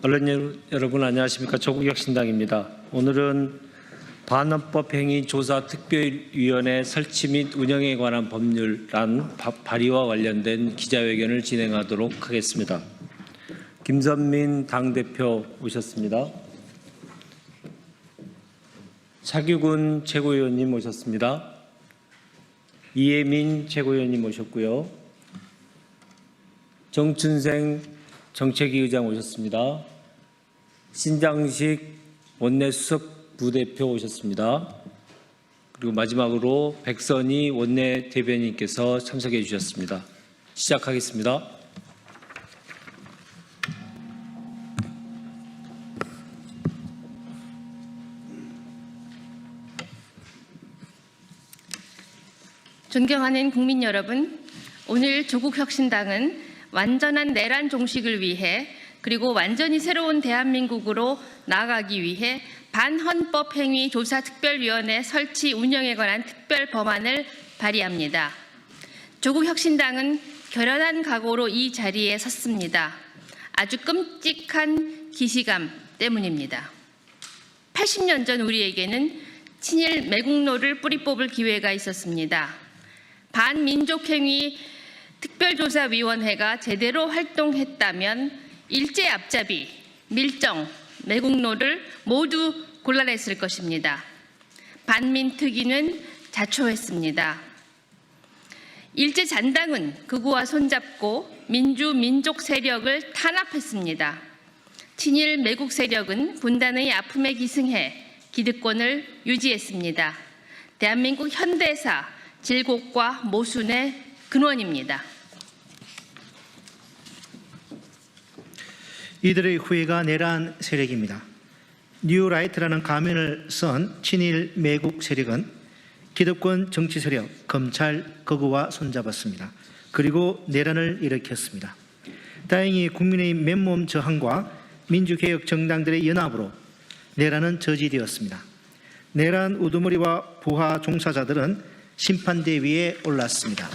언론 여러분 안녕하십니까. 조국혁신당입니다. 오늘은 반헌법 행위 조사 특별위원회 설치 및 운영에 관한 법률안 발의와 관련된 기자회견을 진행하도록 하겠습니다. 김선민 당대표 오셨습니다. 차규근 최고위원님 오셨습니다. 이혜민 최고위원님 오셨고요. 정춘생 정책위 의장 오셨습니다. 신장식 원내 수석 부대표 오셨습니다. 그리고 마지막으로 백선희 원내 대변인께서 참석해 주셨습니다. 시작하겠습니다. 존경하는 국민 여러분, 오늘 조국혁신당은 완전한 내란 종식을 위해 그리고 완전히 새로운 대한민국으로 나아가기 위해 반헌법 행위 조사 특별위원회 설치 운영에 관한 특별 법안을 발의합니다. 조국혁신당은 결연한 각오로 이 자리에 섰습니다. 아주 끔찍한 기시감 때문입니다. 80년 전 우리에게는 친일 매국노를 뿌리 뽑을 기회가 있었습니다. 반민족행위 특별조사위원회가 제대로 활동했다면 일제 앞잡이, 밀정, 매국노를 모두 골라냈을 것입니다. 반민특위는 자초했습니다. 일제 잔당은 극우와 손잡고 민족 세력을 탄압했습니다. 친일 매국 세력은 분단의 아픔에 기승해 기득권을 유지했습니다. 대한민국 현대사 질곡과 모순의 근원입니다. 이들의 후예가 내란 세력입니다. 뉴라이트라는 가면을 쓴 친일 매국 세력은 기득권 정치 세력, 검찰, 극우와 손잡았습니다. 그리고 내란을 일으켰습니다. 다행히 국민의 맨몸 저항과 민주개혁 정당들의 연합으로 내란은 저지되었습니다. 내란 우두머리와 부하 종사자들은 심판대 위에 올랐습니다.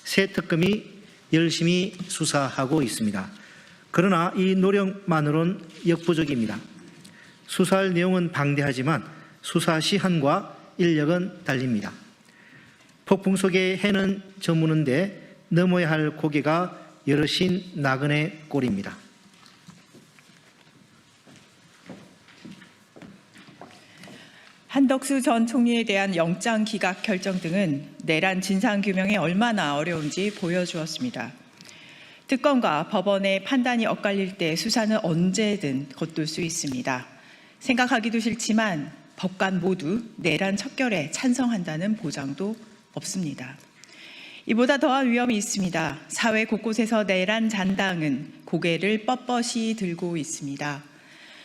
새 특검이 열심히 수사하고 있습니다. 그러나 이 노력만으로는 역부족입니다. 수사할 내용은 방대하지만 수사 시한과 인력은 달립니다. 폭풍 속에 해는 저무는데 넘어야 할 고개가 여럿인 나그네 꼴입니다. 한덕수 전 총리에 대한 영장 기각 결정 등은 내란 진상규명이 얼마나 어려운지 보여주었습니다. 특검과 법원의 판단이 엇갈릴 때 수사는 언제든 겉돌 수 있습니다. 생각하기도 싫지만 법관 모두 내란 척결에 찬성한다는 보장도 없습니다. 이보다 더한 위험이 있습니다. 사회 곳곳에서 내란 잔당은 고개를 뻣뻣이 들고 있습니다.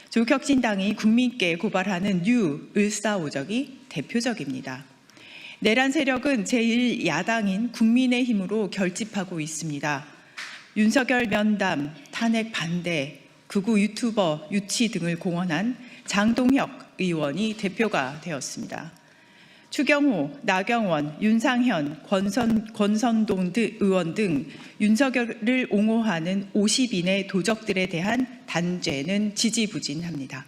조국혁신당이 국민께 고발하는 뉴 을사오적이 대표적입니다. 내란 세력은 제1야당인 국민의힘으로 결집하고 있습니다. 윤석열 면담, 탄핵 반대, 극우 유튜버 유치 등을 공언한 장동혁 의원이 대표가 되었습니다. 추경호, 나경원, 윤상현, 권선동 의원 등 윤석열을 옹호하는 50인의 도적들에 대한 단죄는 지지부진합니다.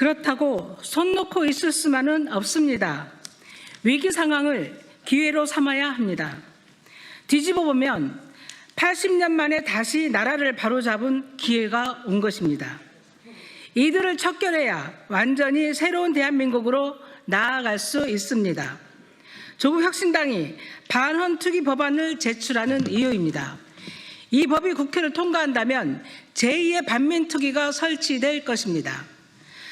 그렇다고 손 놓고 있을 수만은 없습니다. 위기 상황을 기회로 삼아야 합니다. 뒤집어 보면 80년 만에 다시 나라를 바로잡은 기회가 온 것입니다. 이들을 척결해야 완전히 새로운 대한민국으로 나아갈 수 있습니다. 조국혁신당이 반헌특위 법안을 제출하는 이유입니다. 이 법이 국회를 통과한다면 제2의 반민특위가 설치될 것입니다.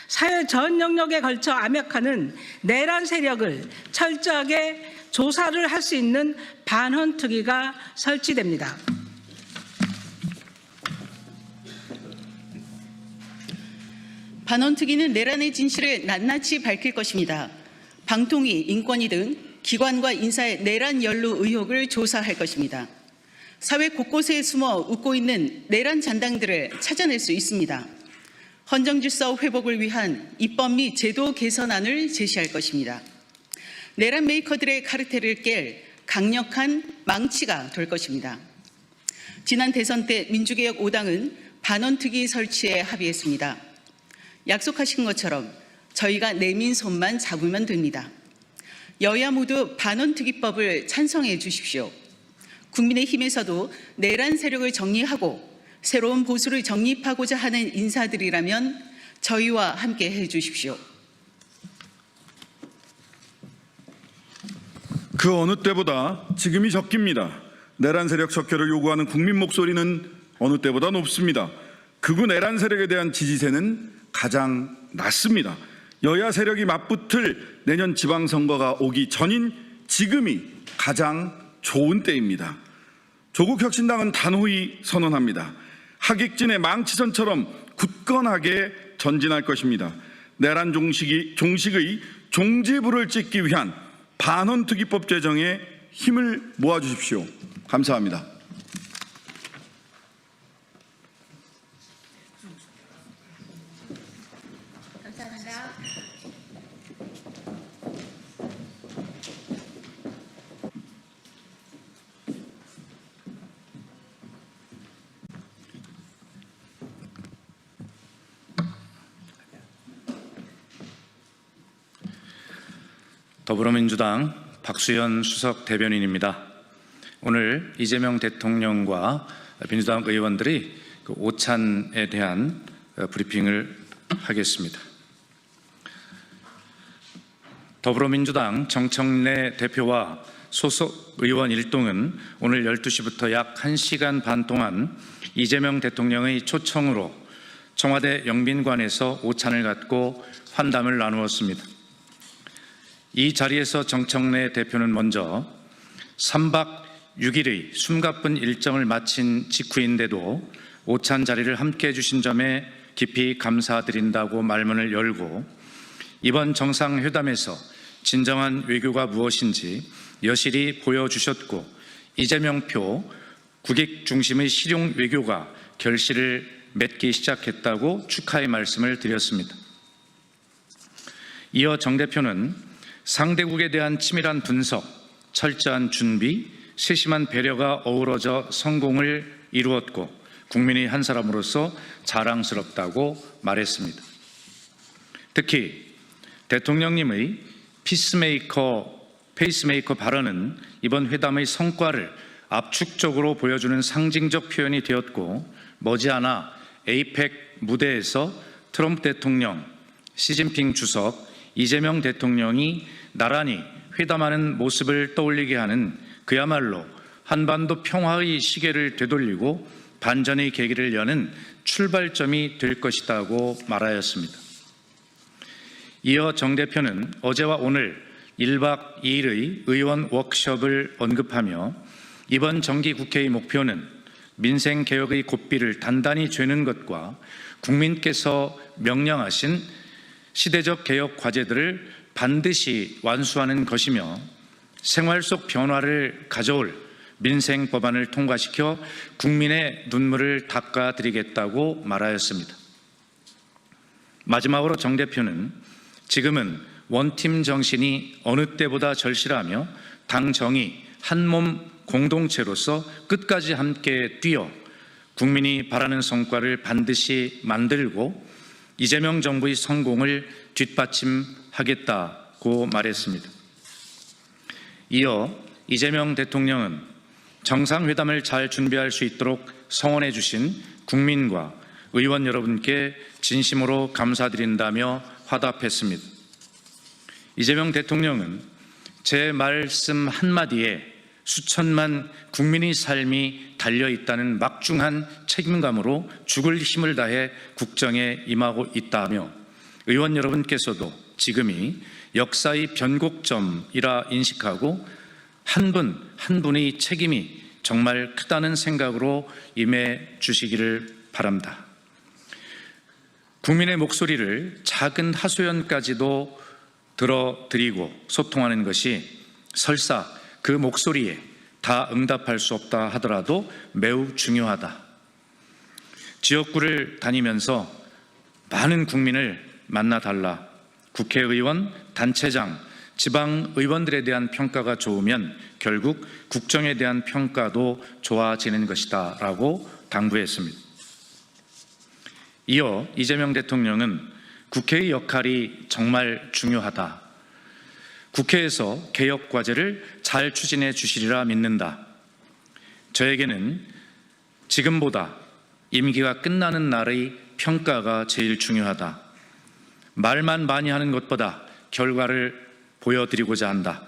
사회 전 영역에 걸쳐 암약하는 내란 세력을 철저하게 조사를 할 수 있는 반헌특위가 설치됩니다. 반헌특위는 내란의 진실을 낱낱이 밝힐 것입니다. 방통위, 인권위 등 기관과 인사의 내란 연루 의혹을 조사할 것입니다. 사회 곳곳에 숨어 웃고 있는 내란 잔당들을 찾아낼 수 있습니다. 헌정질서 회복을 위한 입법 및 제도 개선안을 제시할 것입니다. 내란 메이커들의 카르텔을 깰 강력한 망치가 될 것입니다. 지난 대선 때 민주개혁 5당은 반원특위 설치에 합의했습니다. 약속하신 것처럼 저희가 내민 손만 잡으면 됩니다. 여야 모두 반원특위법을 찬성해 주십시오. 국민의힘에서도 내란 세력을 정리하고 새로운 보수를 정립하고자 하는 인사들이라면 저희와 함께 해 주십시오. 그 어느 때보다 지금이 적깁니다. 내란 세력 척결을 요구하는 국민 목소리는 어느 때보다 높습니다. 극우 내란 세력에 대한 지지세는 가장 낮습니다. 여야 세력이 맞붙을 내년 지방선거가 오기 전인 지금이 가장 좋은 때입니다. 조국혁신당은 단호히 선언합니다. 하객진의 망치선처럼 굳건하게 전진할 것입니다. 내란 종식의 종지부를 찍기 위한 반원특위법 제정에 힘을 모아주십시오. 감사합니다. 더불어민주당 박수현 수석 대변인입니다. 오늘 이재명 대통령과 민주당 의원들이 그 오찬에 대한 브리핑을 하겠습니다. 더불어민주당 정청래 대표와 소속 의원 일동은 오늘 12시부터 약 1시간 반 동안 이재명 대통령의 초청으로 청와대 영빈관에서 오찬을 갖고 환담을 나누었습니다. 이 자리에서 정청래 대표는 먼저 3박 6일의 숨가쁜 일정을 마친 직후인데도 오찬 자리를 함께해 주신 점에 깊이 감사드린다고 말문을 열고 이번 정상회담에서 진정한 외교가 무엇인지 여실히 보여주셨고 이재명표 국익 중심의 실용 외교가 결실을 맺기 시작했다고 축하의 말씀을 드렸습니다. 이어 정 대표는 상대국에 대한 치밀한 분석, 철저한 준비, 세심한 배려가 어우러져 성공을 이루었고 국민의 한 사람으로서 자랑스럽다고 말했습니다. 특히 대통령님의 페이스메이커 발언은 이번 회담의 성과를 압축적으로 보여주는 상징적 표현이 되었고 머지않아 에이펙 무대에서 트럼프 대통령, 시진핑 주석, 이재명 대통령이 나란히 회담하는 모습을 떠올리게 하는 그야말로 한반도 평화의 시계를 되돌리고 반전의 계기를 여는 출발점이 될 것이라고 말하였습니다. 이어 정 대표는 어제와 오늘 1박 2일의 의원 워크숍을 언급하며 이번 정기국회의 목표는 민생개혁의 고삐를 단단히 죄는 것과 국민께서 명령하신 시대적 개혁 과제들을 반드시 완수하는 것이며 생활 속 변화를 가져올 민생 법안을 통과시켜 국민의 눈물을 닦아드리겠다고 말하였습니다. 마지막으로 정 대표는 지금은 원팀 정신이 어느 때보다 절실하며 당 정의 한몸 공동체로서 끝까지 함께 뛰어 국민이 바라는 성과를 반드시 만들고 이재명 정부의 성공을 뒷받침하겠다고 말했습니다. 이어 이재명 대통령은 정상회담을 잘 준비할 수 있도록 성원해 주신 국민과 의원 여러분께 진심으로 감사드린다며 화답했습니다. 이재명 대통령은 제 말씀 한마디에 수천만 국민의 삶이 달려있다는 막중한 책임감으로 죽을 힘을 다해 국정에 임하고 있다며 의원 여러분께서도 지금이 역사의 변곡점이라 인식하고 한 분 한 분의 책임이 정말 크다는 생각으로 임해 주시기를 바랍니다. 국민의 목소리를 작은 하소연까지도 들어드리고 소통하는 것이 설사 그 목소리에 다 응답할 수 없다 하더라도 매우 중요하다. 지역구를 다니면서 많은 국민을 만나달라. 국회의원, 단체장, 지방 의원들에 대한 평가가 좋으면 결국 국정에 대한 평가도 좋아지는 것이다 라고 당부했습니다. 이어 이재명 대통령은 국회의 역할이 정말 중요하다. 국회에서 개혁 과제를 잘 추진해 주시리라 믿는다. 저에게는 지금보다 임기가 끝나는 날의 평가가 제일 중요하다. 말만 많이 하는 것보다 결과를 보여드리고자 한다.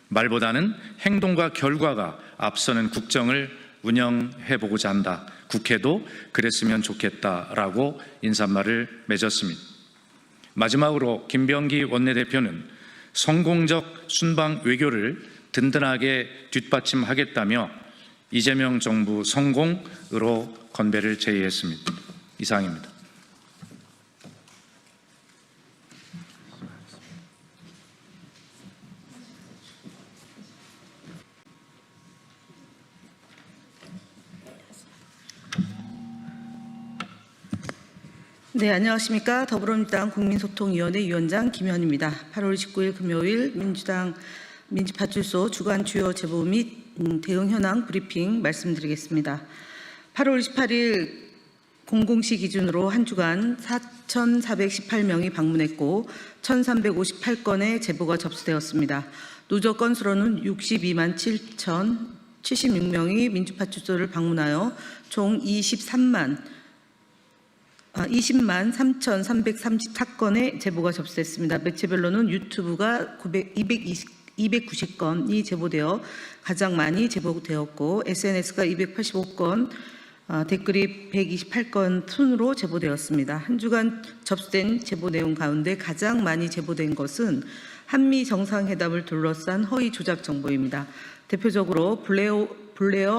말보다는 행동과 결과가 앞서는 국정을 운영해 보고자 한다. 국회도 그랬으면 좋겠다라고 인사말을 맺었습니다. 마지막으로 김병기 원내대표는 성공적 순방 외교를 든든하게 뒷받침하겠다며 이재명 정부 성공으로 건배를 제의했습니다. 이상입니다. 네, 안녕하십니까. 더불어민주당 국민소통위원회 위원장 김현입니다. 8월 29일 금요일 민주당 민주파출소 주간 주요 제보 및 대응 현황 브리핑 말씀드리겠습니다. 8월 28일 00시 기준으로 한 주간 4,418명이 방문했고 1,358건의 제보가 접수되었습니다. 누적 건수로는 62만 7,076명이 민주파출소를 방문하여 총 20만 3,334건의 제보가 접수됐습니다. 매체별로는 유튜브가 290건이 제보되어 가장 많이 제보되었고 SNS가 285건, 댓글이 128건 순으로 제보되었습니다. 한 주간 접수된 제보 내용 가운데 가장 많이 제보된 것은 한미 정상회담을 둘러싼 허위 조작 정보입니다. 대표적으로 블레어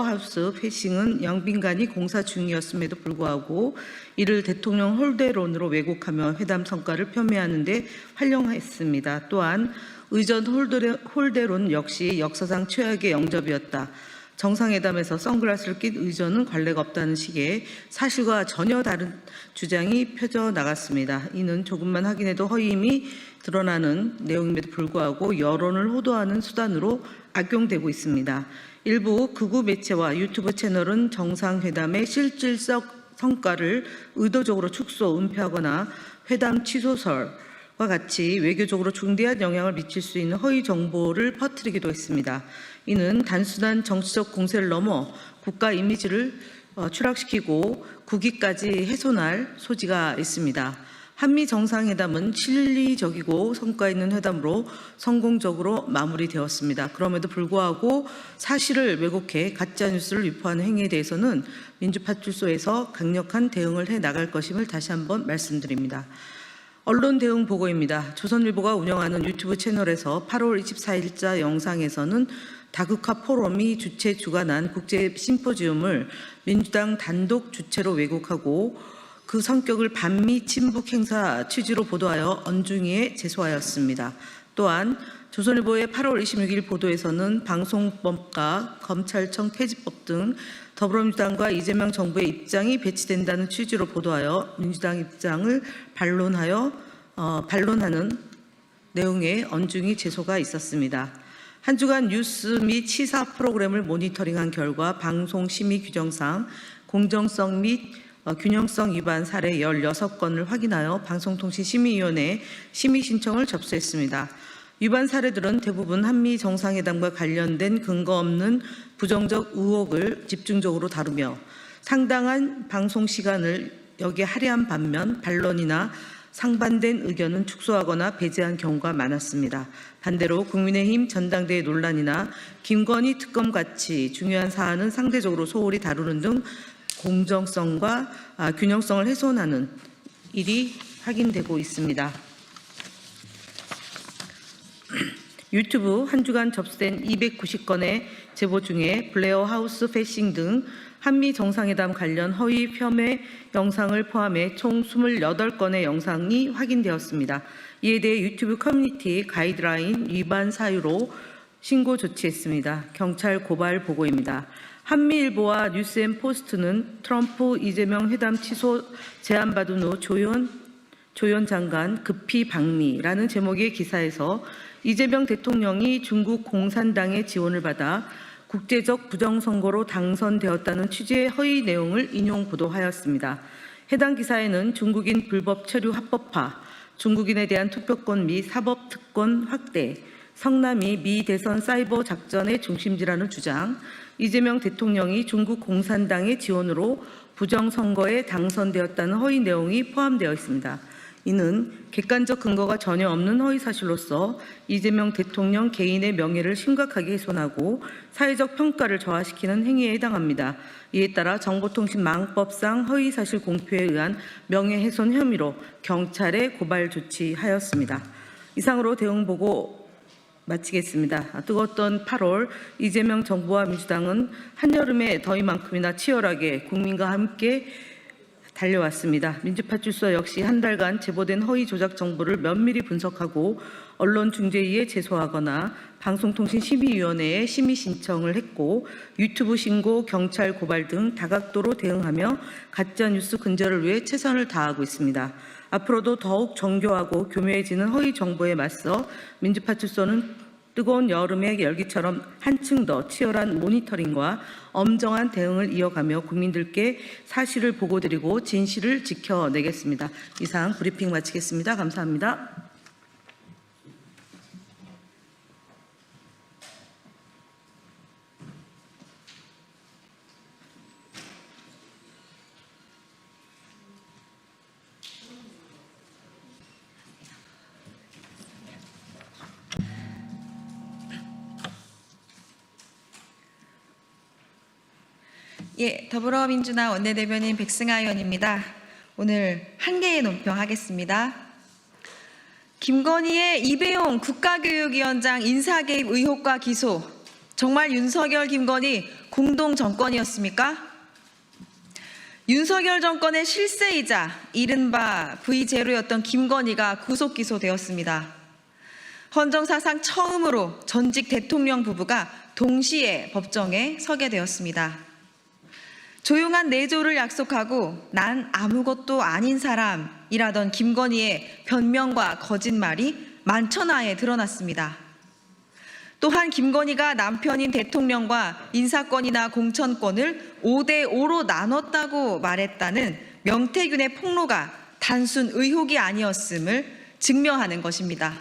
하우스 패싱은 영빈관이 공사 중이었음에도 불구하고 이를 대통령 홀대론으로 왜곡하며 회담 성과를 폄훼하는 데 활용했습니다. 또한 의전 홀대론 역시 역사상 최악의 영접이었다. 정상회담에서 선글라스를 낀 의전은 관례가 없다는 식의 사실과 전혀 다른 주장이 펴져 나갔습니다. 이는 조금만 확인해도 허위임이 드러나는 내용임에도 불구하고 여론을 호도하는 수단으로 악용되고 있습니다. 일부 극우 매체와 유튜브 채널은 정상회담의 실질적 성과를 의도적으로 축소, 은폐하거나 회담 취소설과 같이 외교적으로 중대한 영향을 미칠 수 있는 허위 정보를 퍼뜨리기도 했습니다. 이는 단순한 정치적 공세를 넘어 국가 이미지를 추락시키고 국익까지 훼손할 소지가 있습니다. 한미 정상회담은 실리적이고 성과 있는 회담으로 성공적으로 마무리되었습니다. 그럼에도 불구하고 사실을 왜곡해 가짜뉴스를 유포하는 행위에 대해서는 민주파출소에서 강력한 대응을 해 나갈 것임을 다시 한번 말씀드립니다. 언론 대응 보고입니다. 조선일보가 운영하는 유튜브 채널에서 8월 24일자 영상에서는 다국화 포럼이 주관한 국제 심포지움을 민주당 단독 주최로 왜곡하고 그 성격을 반미 친북 행사 취지로 보도하여 언중위에 제소하였습니다. 또한 조선일보의 8월 26일 보도에서는 방송법과 검찰청 폐지법 등 더불어민주당과 이재명 정부의 입장이 배치된다는 취지로 보도하여 민주당 입장을 반론하는 내용의 언중위 제소가 있었습니다. 한 주간 뉴스 및 시사 프로그램을 모니터링한 결과 방송심의 규정상 공정성 및 균형성 위반 사례 16건을 확인하여 방송통신심의위원회에 심의 신청을 접수했습니다. 위반 사례들은 대부분 한미 정상회담과 관련된 근거 없는 부정적 의혹을 집중적으로 다루며 상당한 방송 시간을 여기에 할애한 반면 반론이나 상반된 의견은 축소하거나 배제한 경우가 많았습니다. 반대로 국민의힘 전당대회 논란이나 김건희 특검 같이 중요한 사안은 상대적으로 소홀히 다루는 등 공정성과 균형성을 훼손하는 일이 확인되고 있습니다. 유튜브 한 주간 접수된 290건의 제보 중에 블레어 하우스 패싱 등 한미 정상회담 관련 허위 폄훼 영상을 포함해 총 28건의 영상이 확인되었습니다. 이에 대해 유튜브 커뮤니티 가이드라인 위반 사유로 신고 조치했습니다. 경찰 고발 보고입니다. 한미일보와 뉴스앤포스트는 트럼프 이재명 회담 취소 제안받은 후 조yon 장관 급히 방미라는 제목의 기사에서 이재명 대통령이 중국 공산당의 지원을 받아 국제적 부정선거로 당선되었다는 취지의 허위 내용을 인용 보도하였습니다. 해당 기사에는 중국인 불법 체류 합법화, 중국인에 대한 투표권 및 사법 특권 확대, 성남이 미 대선 사이버 작전의 중심지라는 주장, 이재명 대통령이 중국 공산당의 지원으로 부정선거에 당선되었다는 허위 내용이 포함되어 있습니다. 이는 객관적 근거가 전혀 없는 허위 사실로서 이재명 대통령 개인의 명예를 심각하게 훼손하고 사회적 평가를 저하시키는 행위에 해당합니다. 이에 따라 정보통신망법상 허위 사실 공표에 의한 명예훼손 혐의로 경찰에 고발 조치하였습니다. 이상으로 대응보고 마치겠습니다. 뜨거웠던 8월 이재명 정부와 민주당은 한여름의 더위만큼이나 치열하게 국민과 함께 달려왔습니다. 민주파출소 역시 한 달간 제보된 허위 조작 정보를 면밀히 분석하고 언론중재위에 제소하거나 방송통신심의위원회에 심의 신청을 했고 유튜브 신고, 경찰 고발 등 다각도로 대응하며 가짜뉴스 근절을 위해 최선을 다하고 있습니다. 앞으로도 더욱 정교하고 교묘해지는 허위 정보에 맞서 민주파출소는 뜨거운 여름의 열기처럼 한층 더 치열한 모니터링과 엄정한 대응을 이어가며 국민들께 사실을 보고드리고 진실을 지켜내겠습니다. 이상 브리핑 마치겠습니다. 감사합니다. 예, 더불어민주당 원내대변인 백승아 의원입니다. 오늘 한 개의 논평하겠습니다. 김건희의 이배용 국가교육위원장 인사개입 의혹과 기소, 정말 윤석열, 김건희 공동 정권이었습니까? 윤석열 정권의 실세이자 이른바 V0였던 김건희가 구속 기소되었습니다. 헌정사상 처음으로 전직 대통령 부부가 동시에 법정에 서게 되었습니다. 조용한 내조를 약속하고 난 아무것도 아닌 사람이라던 김건희의 변명과 거짓말이 만천하에 드러났습니다. 또한 김건희가 남편인 대통령과 인사권이나 공천권을 5대5로 나눴다고 말했다는 명태균의 폭로가 단순 의혹이 아니었음을 증명하는 것입니다.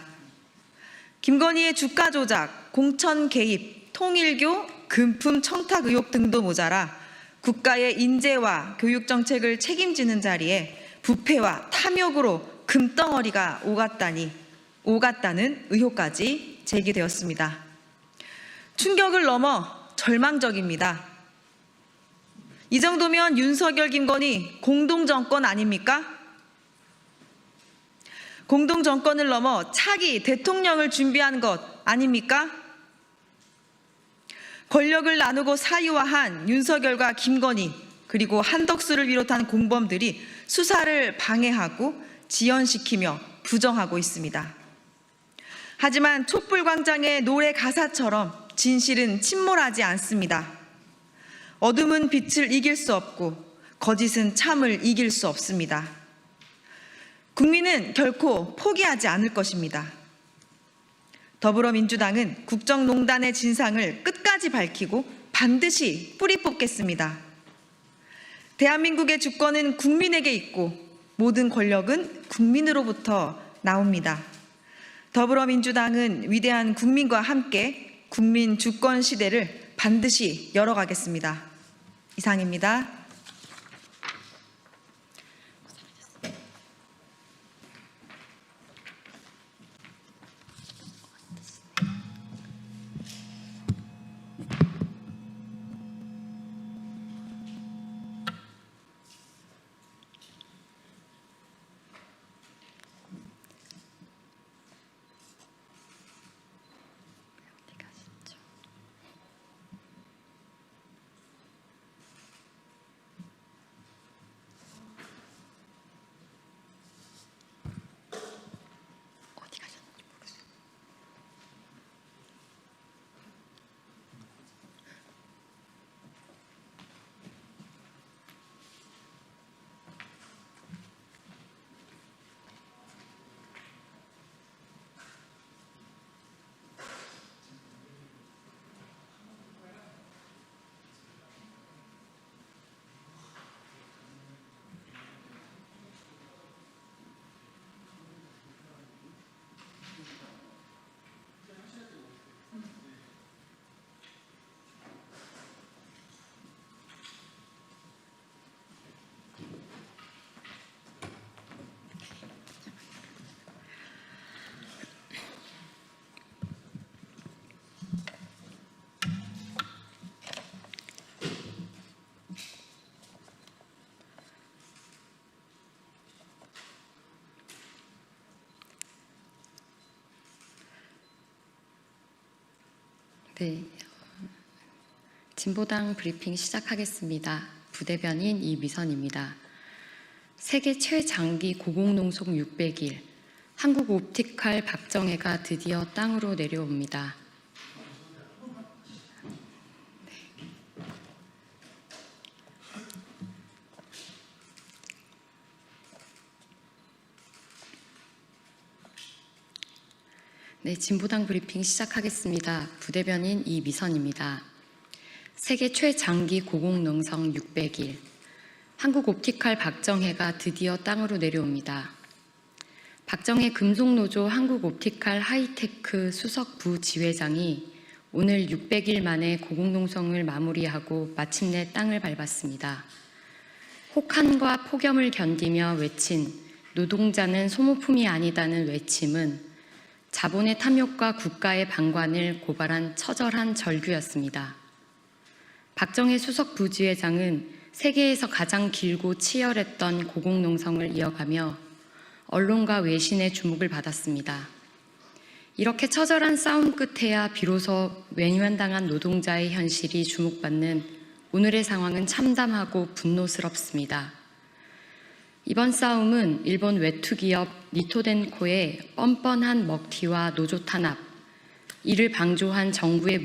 김건희의 주가 조작, 공천 개입, 통일교, 금품 청탁 의혹 등도 모자라 국가의 인재와 교육 정책을 책임지는 자리에 부패와 탐욕으로 금덩어리가 오갔다는 의혹까지 제기되었습니다. 충격을 넘어 절망적입니다. 이 정도면 윤석열, 김건희 공동정권 아닙니까? 공동정권을 넘어 차기 대통령을 준비한 것 아닙니까? 권력을 나누고 사유화한 윤석열과 김건희 그리고 한덕수를 비롯한 공범들이 수사를 방해하고 지연시키며 부정하고 있습니다. 하지만 촛불광장의 노래 가사처럼 진실은 침몰하지 않습니다. 어둠은 빛을 이길 수 없고 거짓은 참을 이길 수 없습니다. 국민은 결코 포기하지 않을 것입니다. 더불어민주당은 국정농단의 진상을 끝까지 밝히고 반드시 뿌리 뽑겠습니다. 대한민국의 주권은 국민에게 있고 모든 권력은 국민으로부터 나옵니다. 더불어민주당은 위대한 국민과 함께 국민 주권 시대를 반드시 열어가겠습니다. 이상입니다. 네, 진보당 브리핑 시작하겠습니다. 부대변인 이미선입니다. 세계 최장기 고공농성 600일, 한국 옵티칼 박정혜가 드디어 땅으로 내려옵니다. 네, 진보당 브리핑 시작하겠습니다. 부대변인 이미선입니다. 세계 최장기 고공농성 600일, 한국 옵티칼 박정혜가 드디어 땅으로 내려옵니다. 박정혜 금속노조 한국 옵티칼 하이테크 수석 부지회장이 오늘 600일 만에 고공농성을 마무리하고 마침내 땅을 밟았습니다. 혹한과 폭염을 견디며 외친 노동자는 소모품이 아니다는 외침은 자본의 탐욕과 국가의 방관을 고발한 처절한 절규였습니다. 박정혜 수석 부지회장은 세계에서 가장 길고 치열했던 고공농성을 이어가며 언론과 외신의 주목을 받았습니다. 이렇게 처절한 싸움 끝에야 비로소 외면당한 노동자의 현실이 주목받는 오늘의 상황은 참담하고 분노스럽습니다. 이번 싸움은 일본 외투 기업 니토덴코의 뻔뻔한 먹튀와 노조 탄압, 이를 방조한 정부의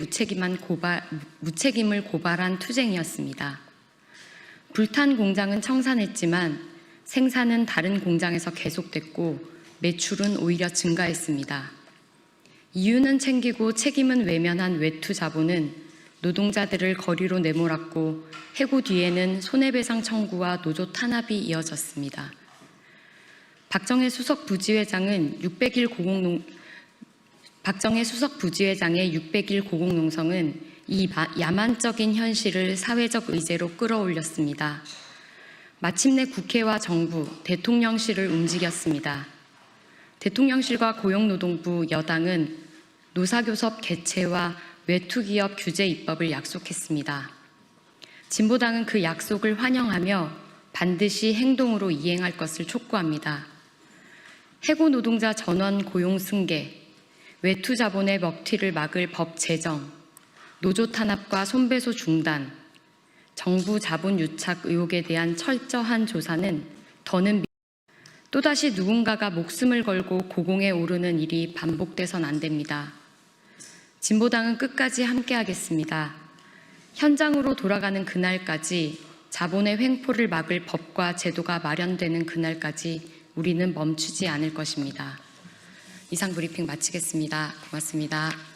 무책임을 고발한 투쟁이었습니다. 불탄 공장은 청산했지만 생산은 다른 공장에서 계속됐고 매출은 오히려 증가했습니다. 이유는 챙기고 책임은 외면한 외투 자본은 노동자들을 거리로 내몰았고 해고 뒤에는 손해배상 청구와 노조 탄압이 이어졌습니다. 박정혜 수석 부지회장의 600일 고공농성은 이 야만적인 현실을 사회적 의제로 끌어올렸습니다. 마침내 국회와 정부, 대통령실을 움직였습니다. 대통령실과 고용노동부 여당은 노사교섭 개최와 외투기업 규제 입법을 약속했습니다. 진보당은 그 약속을 환영하며 반드시 행동으로 이행할 것을 촉구합니다. 해고 노동자 전원 고용 승계, 외투 자본의 먹튀를 막을 법 제정, 노조 탄압과 손배소 중단, 정부 자본 유착 의혹에 대한 철저한 조사는 더는 또다시 누군가가 목숨을 걸고 고공에 오르는 일이 반복돼선 안 됩니다. 진보당은 끝까지 함께하겠습니다. 현장으로 돌아가는 그날까지 자본의 횡포를 막을 법과 제도가 마련되는 그날까지 우리는 멈추지 않을 것입니다. 이상 브리핑 마치겠습니다. 고맙습니다.